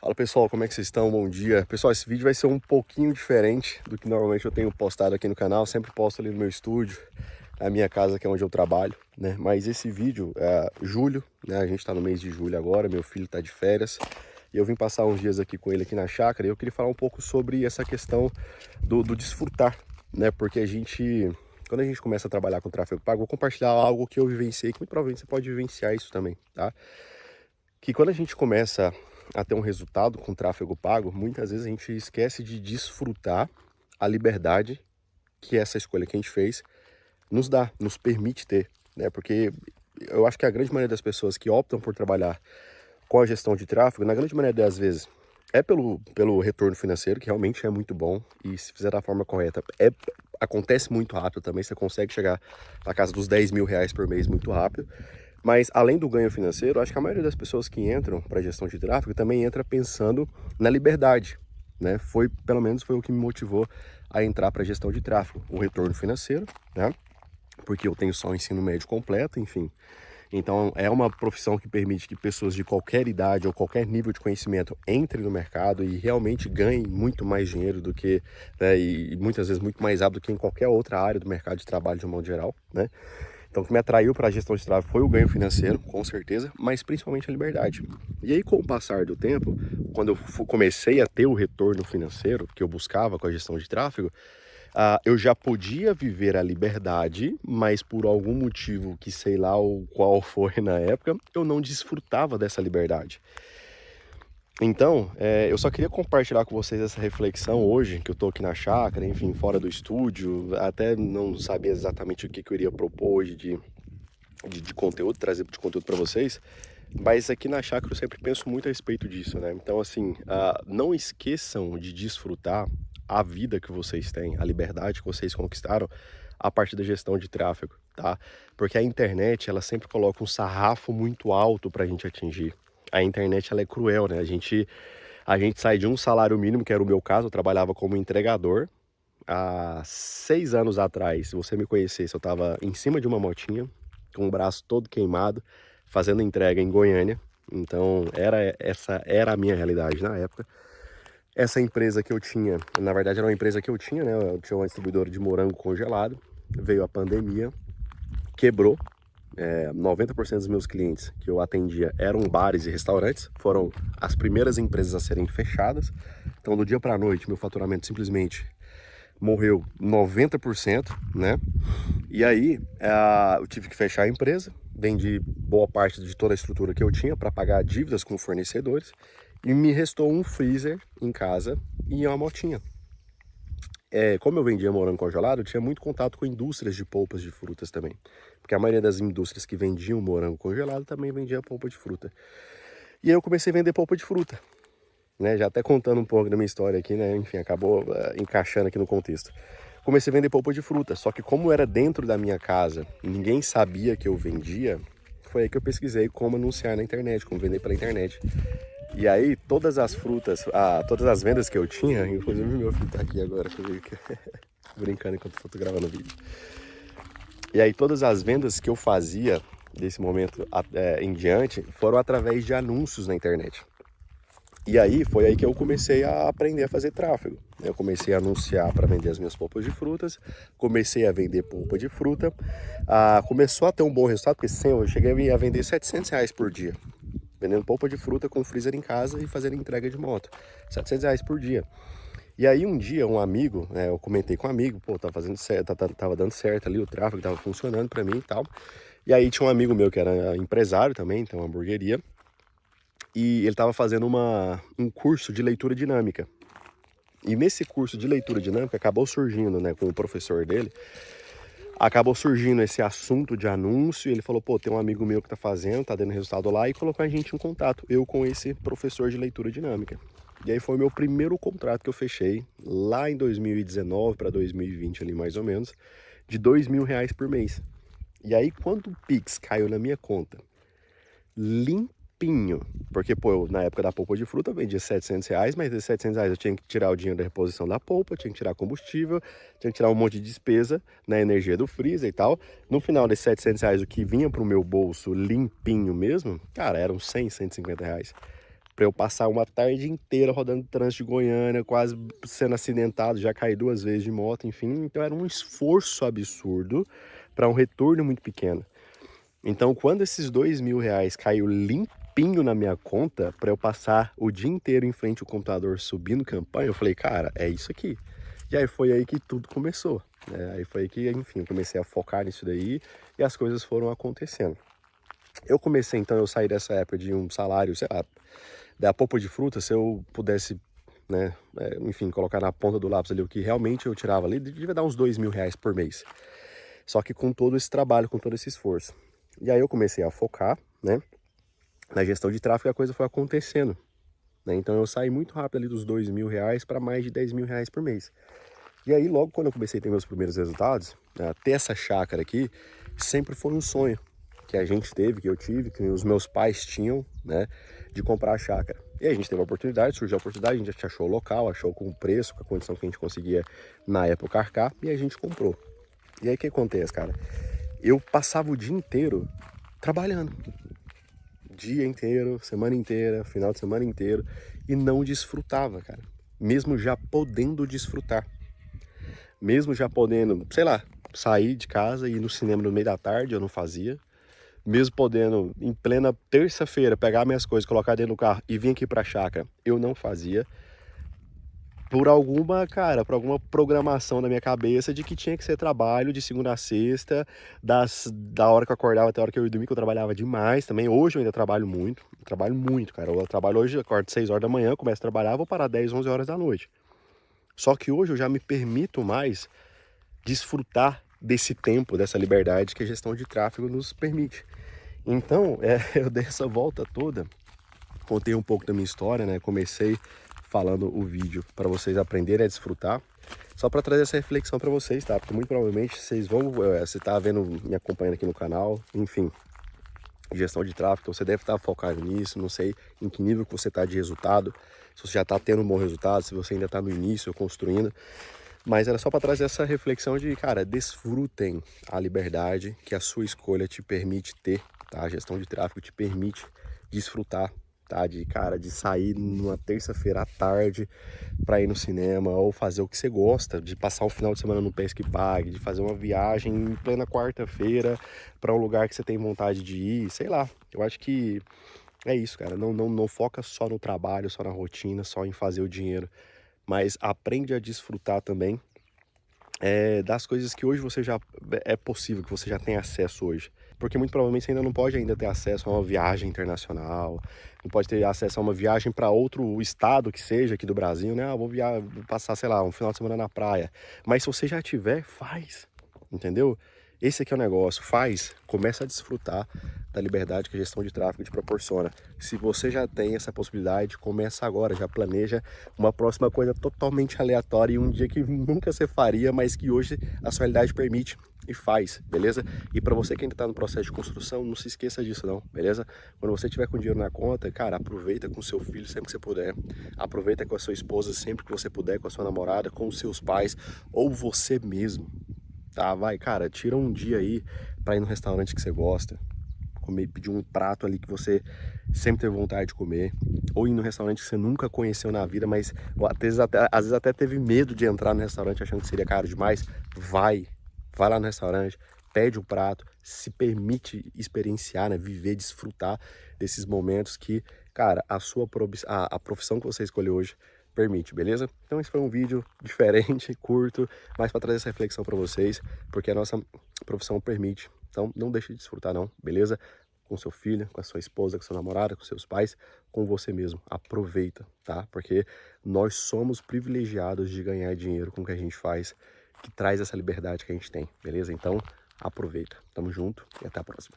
Fala pessoal, como é que vocês estão? Bom dia. Pessoal, esse vídeo vai ser um pouquinho diferente do que normalmente eu tenho postado aqui no canal. Eu sempre posto ali no meu estúdio, na minha casa, que é onde eu trabalho, né? Mas esse vídeo é julho, né? A gente tá no mês de julho agora, meu filho tá de férias. E eu vim passar uns dias aqui com ele aqui na chácara e eu queria falar um pouco sobre essa questão do desfrutar, né? Porque quando a gente começa a trabalhar com tráfego pago, eu vou compartilhar algo que eu vivenciei, que muito provavelmente você pode vivenciar isso também, tá? Que quando a gente começa a ter um resultado com tráfego pago, muitas vezes a gente esquece de desfrutar a liberdade que essa escolha que a gente fez nos dá, nos permite ter, né? Porque eu acho que a grande maioria das pessoas que optam por trabalhar com a gestão de tráfego, na grande maioria das vezes, é pelo retorno financeiro, que realmente é muito bom, e se fizer da forma correta, acontece muito rápido também, você consegue chegar na casa dos R$ 10.000 por mês muito rápido. Mas além do ganho financeiro, acho que a maioria das pessoas que entram para a gestão de tráfego também entra pensando na liberdade, né? Pelo menos foi o que me motivou a entrar para a gestão de tráfego, o retorno financeiro, né? Porque eu tenho só o ensino médio completo, enfim. Então é uma profissão que permite que pessoas de qualquer idade ou qualquer nível de conhecimento entrem no mercado e realmente ganhem muito mais dinheiro do que, né, e muitas vezes muito mais rápido do que em qualquer outra área do mercado de trabalho de um modo geral, né? Então, o que me atraiu para a gestão de tráfego foi o ganho financeiro, com certeza, mas principalmente a liberdade. E aí, com o passar do tempo, quando eu comecei a ter o retorno financeiro que eu buscava com a gestão de tráfego, eu já podia viver a liberdade, mas por algum motivo que sei lá o qual foi na época, eu não desfrutava dessa liberdade. Então, eu só queria compartilhar com vocês essa reflexão hoje, que eu tô aqui na chácara, enfim, fora do estúdio, até não sabia exatamente o que eu iria propor hoje de conteúdo, trazer de conteúdo para vocês, mas aqui na chácara eu sempre penso muito a respeito disso, né? Então, assim, não esqueçam de desfrutar a vida que vocês têm, a liberdade que vocês conquistaram a partir da gestão de tráfego, tá? Porque a internet, ela sempre coloca um sarrafo muito alto para a gente atingir. A internet, ela é cruel, né? A gente sai de um salário mínimo, que era o meu caso, eu trabalhava como entregador. Há 6 anos atrás, se você me conhecesse, eu estava em cima de uma motinha, com o braço todo queimado, fazendo entrega em Goiânia. Então, essa era a minha realidade na época. Essa empresa que eu tinha, na verdade era uma empresa que eu tinha, né? Eu tinha uma distribuidora de morango congelado. Veio a pandemia, quebrou. 90% dos meus clientes que eu atendia eram bares e restaurantes, foram as primeiras empresas a serem fechadas. Então, do dia para a noite, meu faturamento simplesmente morreu 90%, né? E aí, eu tive que fechar a empresa, vendi boa parte de toda a estrutura que eu tinha para pagar dívidas com fornecedores e me restou um freezer em casa e uma motinha. Como eu vendia morango congelado, eu tinha muito contato com indústrias de polpas de frutas também. Porque a maioria das indústrias que vendiam morango congelado também vendia polpa de fruta. E aí eu comecei a vender polpa de fruta, né? Já até contando um pouco da minha história aqui, né? Enfim, acabou encaixando aqui no contexto. Comecei a vender polpa de fruta, só que como era dentro da minha casa, ninguém sabia que eu vendia, foi aí que eu pesquisei como anunciar na internet, como vender pela internet. E aí, todas as frutas, todas as vendas que eu tinha, inclusive meu filho tá aqui agora comigo, brincando enquanto eu tô gravando o vídeo. E aí, todas as vendas que eu fazia desse momento em diante foram através de anúncios na internet. E aí, foi aí que eu comecei a aprender a fazer tráfego. Eu comecei a anunciar para vender as minhas polpas de frutas, comecei a vender polpa de fruta, começou a ter um bom resultado, porque sim, eu cheguei a vender R$ 700 por dia. Vendendo polpa de fruta com freezer em casa e fazendo entrega de moto. R$ 700 por dia. E aí um dia um amigo, eu comentei com um amigo, pô, tava fazendo certo, tava dando certo ali, o tráfego tava funcionando para mim e tal. E aí tinha um amigo meu que era empresário também, tem uma hamburgueria, e ele tava fazendo um curso de leitura dinâmica. E nesse curso de leitura dinâmica acabou surgindo, né, com o professor dele, acabou surgindo esse assunto de anúncio, e ele falou, pô, tem um amigo meu que tá fazendo, tá dando resultado lá, e colocou a gente em contato, eu com esse professor de leitura dinâmica. E aí foi o meu primeiro contrato que eu fechei, lá em 2019 para 2020 ali mais ou menos, de R$ 2.000 por mês. E aí quando o Pix caiu na minha conta, limpinho, porque pô, na época da polpa de fruta eu vendia R$ 700, mas desses R$ 700 eu tinha que tirar o dinheiro da reposição da polpa, tinha que tirar combustível, tinha que tirar um monte de despesa na energia do freezer e tal. No final desses R$ 700, o que vinha pro meu bolso limpinho mesmo, cara, eram R$ 150. para eu passar uma tarde inteira rodando trânsito de Goiânia, quase sendo acidentado, já caí 2 vezes de moto, enfim. Então era um esforço absurdo para um retorno muito pequeno. Então quando esses R$ 2.000 caiu limpinho na minha conta, para eu passar o dia inteiro em frente ao computador subindo campanha, eu falei, cara, é isso aqui. E aí foi aí que tudo começou, né? Aí foi aí que, enfim, eu comecei a focar nisso daí e as coisas foram acontecendo. Eu comecei, então, eu saí dessa época de um salário, sei lá, da polpa de fruta, se eu pudesse, né, enfim, colocar na ponta do lápis ali o que realmente eu tirava ali, devia dar uns R$ 2.000 por mês. Só que com todo esse trabalho, com todo esse esforço. E aí eu comecei a focar, né, na gestão de tráfego e a coisa foi acontecendo, né? Então eu saí muito rápido ali dos R$ 2.000 para mais de R$ 10.000 por mês. E aí logo quando eu comecei a ter meus primeiros resultados, né, ter essa chácara aqui sempre foi um sonho que a gente teve, que eu tive, que os meus pais tinham, né, de comprar a chácara. E aí a gente teve a oportunidade, surgiu a oportunidade, a gente achou o local, achou com o preço, com a condição que a gente conseguia na época arcar, e a gente comprou. E aí o que acontece, cara? Eu passava o dia inteiro trabalhando. Dia inteiro, semana inteira, final de semana inteiro, e não desfrutava, cara. Mesmo já podendo desfrutar. Mesmo já podendo, sei lá, sair de casa e ir no cinema no meio da tarde, eu não fazia. Mesmo podendo, em plena terça-feira, pegar minhas coisas, colocar dentro do carro e vir aqui pra chácara, eu não fazia. Por alguma, cara, por alguma programação na minha cabeça de que tinha que ser trabalho de segunda a sexta, da hora que eu acordava até a hora que eu ia dormir, que eu trabalhava demais também. Hoje eu ainda trabalho muito, cara. Eu trabalho hoje, eu acordo 6 horas da manhã, começo a trabalhar, vou parar 10, 11 horas da noite. Só que hoje eu já me permito mais desfrutar desse tempo, dessa liberdade que a gestão de tráfego nos permite. Então, eu dei essa volta toda, contei um pouco da minha história, né? Comecei falando o vídeo para vocês aprenderem a desfrutar, só para trazer essa reflexão para vocês, tá? Porque muito provavelmente vocês vão, você tá vendo, me acompanhando aqui no canal, enfim, gestão de tráfego, você deve estar focado nisso, não sei em que nível que você está de resultado, se você já está tendo um bom resultado, se você ainda está no início, construindo, mas era só para trazer essa reflexão de, cara, desfrutem a liberdade que a sua escolha te permite ter, tá? A gestão de tráfego te permite desfrutar, tá? De sair numa terça-feira à tarde para ir no cinema ou fazer o que você gosta, de passar um final de semana no Pesque Pague, de fazer uma viagem em plena quarta-feira para um lugar que você tem vontade de ir, sei lá. Eu acho que é isso, cara. Não foca só no trabalho, só na rotina, só em fazer o dinheiro, mas aprende a desfrutar também das coisas que hoje você já é possível, que você já tem acesso hoje. Porque muito provavelmente você ainda não pode ainda ter acesso a uma viagem internacional, não pode ter acesso a uma viagem para outro estado que seja aqui do Brasil, né? Vou passar, sei lá, um final de semana na praia. Mas se você já tiver, faz, entendeu? Esse aqui é o negócio, faz, começa a desfrutar da liberdade que a gestão de tráfego te proporciona. Se você já tem essa possibilidade, começa agora, já planeja uma próxima coisa totalmente aleatória e um dia que nunca você faria, mas que hoje a sua realidade permite e faz, beleza? E para você que ainda está no processo de construção, não se esqueça disso não, beleza? Quando você tiver com dinheiro na conta, cara, aproveita com seu filho sempre que você puder, aproveita com a sua esposa sempre que você puder, com a sua namorada, com os seus pais ou você mesmo. Tá, vai, cara, tira um dia aí pra ir no restaurante que você gosta, comer, pedir um prato ali que você sempre teve vontade de comer, ou ir no restaurante que você nunca conheceu na vida, mas às vezes até teve medo de entrar no restaurante achando que seria caro demais. Vai lá no restaurante, pede um prato, se permite experienciar, né, viver, desfrutar desses momentos que, cara, a profissão que você escolheu hoje permite, beleza? Então esse foi um vídeo diferente, curto, mas para trazer essa reflexão para vocês, porque a nossa profissão permite. Então não deixe de desfrutar não, beleza? Com seu filho, com a sua esposa, com a sua namorada, com seus pais, com você mesmo. Aproveita, tá? Porque nós somos privilegiados de ganhar dinheiro com o que a gente faz, que traz essa liberdade que a gente tem, beleza? Então aproveita. Tamo junto e até a próxima.